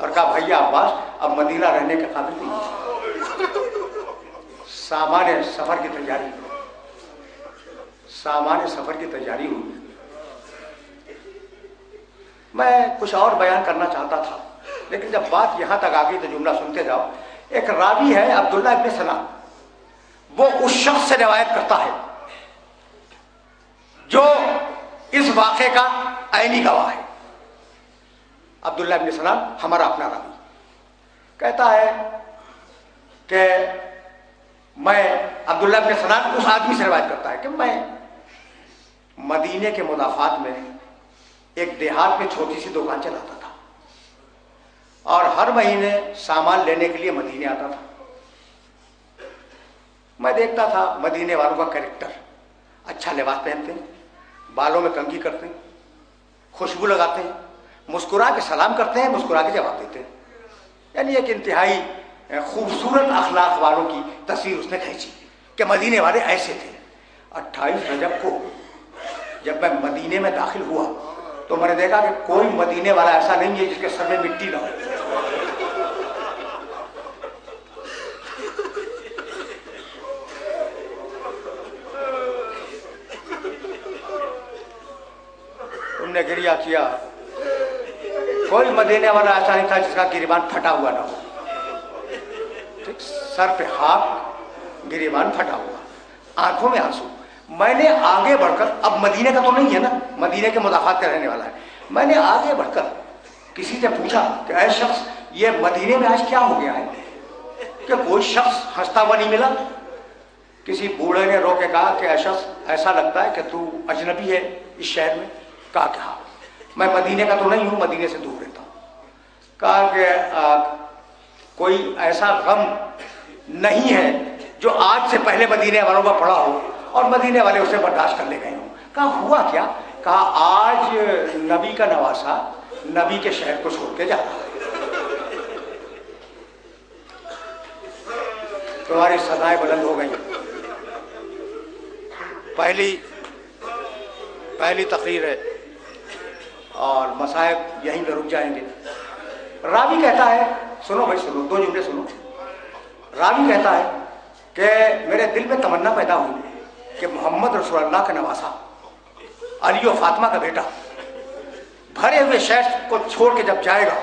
اور کہا بھیا عباس اب مدینہ رہنے کے قابل نہیں، سامان سفر کی تیاری ہوئی۔ میں کچھ اور بیان کرنا چاہتا تھا لیکن جب بات یہاں تک آ گئی تو جملہ سنتے جاؤ۔ ایک راوی ہے عبداللہ ابن سلام، وہ اس شخص سے روایت کرتا ہے جو اس واقعے کا عینی گواہ ہے۔ عبداللہ ابن سلام ہمارا اپنا راوی کہتا ہے کہ میں عبداللہ ابن سلام اس آدمی سے روایت کرتا ہے کہ میں مدینے کے مضافات میں ایک دیہات میں چھوٹی سی دکان چلاتا تھا اور ہر مہینے سامان لینے کے لیے مدینے آتا تھا۔ میں دیکھتا تھا مدینے والوں کا کریکٹر، اچھا لباس پہنتے ہیں، بالوں میں کنگھی کرتے ہیں، خوشبو لگاتے ہیں، مسکرا کے سلام کرتے ہیں، مسکرا کے جواب دیتے ہیں، یعنی ایک انتہائی خوبصورت اخلاق والوں کی تصویر اس نے کھینچی کہ مدینے والے ایسے تھے۔ 28 رجب کو جب میں مدینے میں داخل ہوا تو میں نے دیکھا کہ کوئی مدینے والا ایسا نہیں ہے جس کے سر میں مٹی نہ ہو۔ تم نے گریہ کیا، کوئی مدینے والا ایسا نہیں تھا جس کا گریبان پھٹا ہوا نہ ہو، سر پہ خاک، گریبان پھٹا ہوا، آنکھوں میں آنسو۔ میں نے آگے بڑھ کر، اب مدینے کا تو نہیں ہے نا، مدینے کے مضافات کا رہنے والا ہے، میں نے آگے بڑھ کر کسی سے پوچھا کہ اے شخص یہ مدینے میں آج کیا ہو گیا ہے کہ کوئی شخص ہنستا ہوا نہیں ملا؟ کسی بوڑھے نے رو کے کہا کہ اے شخص ایسا لگتا ہے کہ تو اجنبی ہے اس شہر میں۔ کہا کہ ہاں میں مدینے کا تو نہیں ہوں، مدینے سے دور رہتا ہوں۔ کہا کہ کوئی ایسا غم نہیں ہے جو آج سے پہلے مدینے والوں کا پڑا ہو اور مدینے والے اسے برداشت کر لے گئے ہوں۔ کہا ہوا کیا؟ کہا آج نبی کا نواسا نبی کے شہر کو چھوڑ کے جا رہا ہے، تمہاری سزائیں بلند ہو گئی۔ پہلی تقریر ہے اور مصائب یہیں پہ رک جائیں گے۔ راوی کہتا ہے، سنو بھائی سنو، دو جملے سنو۔ راوی کہتا ہے کہ میرے دل میں تمنا پیدا ہوئی کہ محمد رسول اللہ کا نواسا، علی و فاطمہ کا بیٹا بھرے ہوئے شہر کو چھوڑ کے جب جائے گا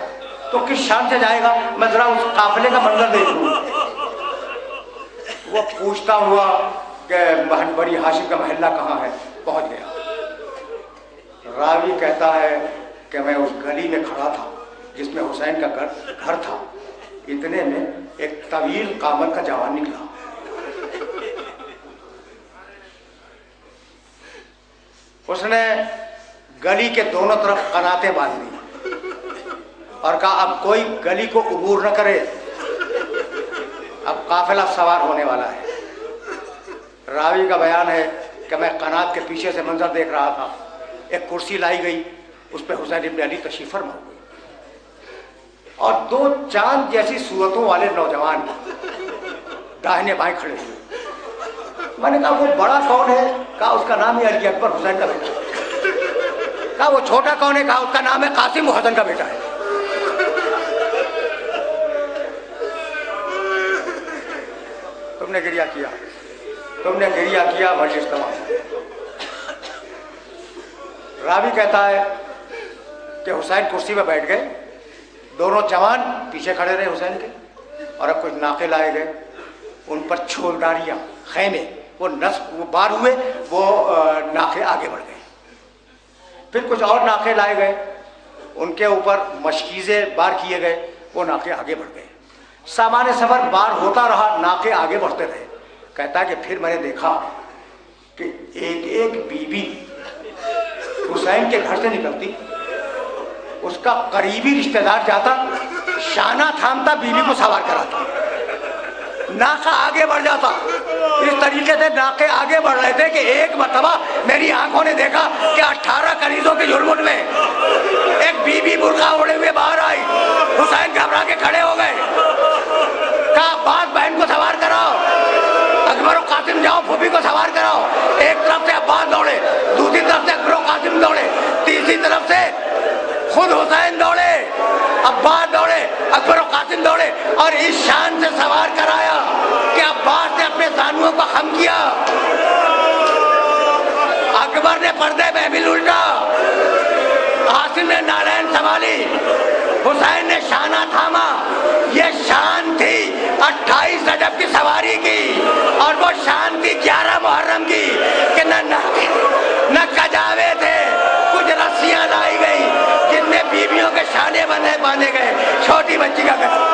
تو کس شان سے جائے گا، میں ذرا اس قافلے کا منظر دیکھ لوں۔ وہ پوچھتا ہوا کہ بڑی ہاشم کا محلہ کہاں ہے، پہنچ گیا۔ راوی کہتا ہے کہ میں اس گلی میں کھڑا تھا جس میں حسین کا گھر تھا، اتنے میں ایک طویل قامت کا جوان نکلا، اس نے گلی کے دونوں طرف قناتیں باندھ دی اور کہا اب کوئی گلی کو عبور نہ کرے، اب قافلہ سوار ہونے والا ہے۔ راوی کا بیان ہے کہ میں قنات کے پیچھے سے منظر دیکھ رہا تھا، ایک کرسی لائی گئی، اس پہ حسین ابن علی تشریف فرما ہوئے اور دو چاند جیسی صورتوں والے نوجوان داہنے بائیں کھڑے ہوئے۔ میں نے کہا وہ بڑا کون ہے؟ کہا اس کا نام ہے علی اکبر حسین کا بیٹا۔ کہا وہ چھوٹا کون ہے؟ کہا اس کا نام ہے قاسم حسن کا بیٹا ہے۔ تم نے گریہ کیا، مجلس تمام۔ راوی کہتا ہے کہ حسین کرسی پہ بیٹھ گئے، دونوں جوان پیچھے کھڑے رہے حسین کے، اور اب کچھ ناقے لائے گئے، ان پر چھولداریاں، خیمے، وہ بار ہوئے، وہ ناقے آگے بڑھ گئے۔ پھر کچھ اور ناقے لائے گئے، ان کے اوپر مشکیزیں بار کیے گئے، وہ ناقے آگے بڑھ گئے۔ سامان سفر بار ہوتا رہا، ناقے آگے بڑھتے رہے۔ کہتا ہے کہ پھر میں نے دیکھا کہ ایک ایک بیوی حسین کے گھر سے نکلتی، اس کا قریبی رشتہ دار جاتا، شانہ تھامتا، بیوی کو سوار کراتا، ناقہ آگے بڑھ جاتا۔ اس طریقے سے ناقے آگے بڑھ رہے تھے کہ ایک مرتبہ میری آنکھوں نے دیکھا کہ 18 کنیزوں کے جھرمٹ میں ایک بیوی برقع اوڑھے ہوئے باہر آئی۔ حسین گھبرا کے کھڑے ہو گئے، کہا عباس بہن کو سوار کراؤ، اکبر و قاسم جاؤ پھوپھی کو سوار کراؤ۔ ایک طرف سے عباس دوڑے، دوسری طرف سے اکبر و قاسم دوڑے، تیسری طرف سے خود حسین دوڑے، عباس دوڑے، قاسم دوڑے اور اس شان سے سوار کرایا کہ عباس نے اپنے زانوؤں کو خم کیا، اکبر نے پردے محفل الٹا، قاسم نے نالین سنبھالی، حسین نے شانہ تھاما۔ یہ شان تھی 28 رجب کی سواری کی، اور وہ شان تھی 11 محرم کی کہ نہ کجاوے تھے، کچھ رسیاں لائی گئی جن میں بیویوں کے شانے باندھے گئے، چھوٹی بچی کا گلا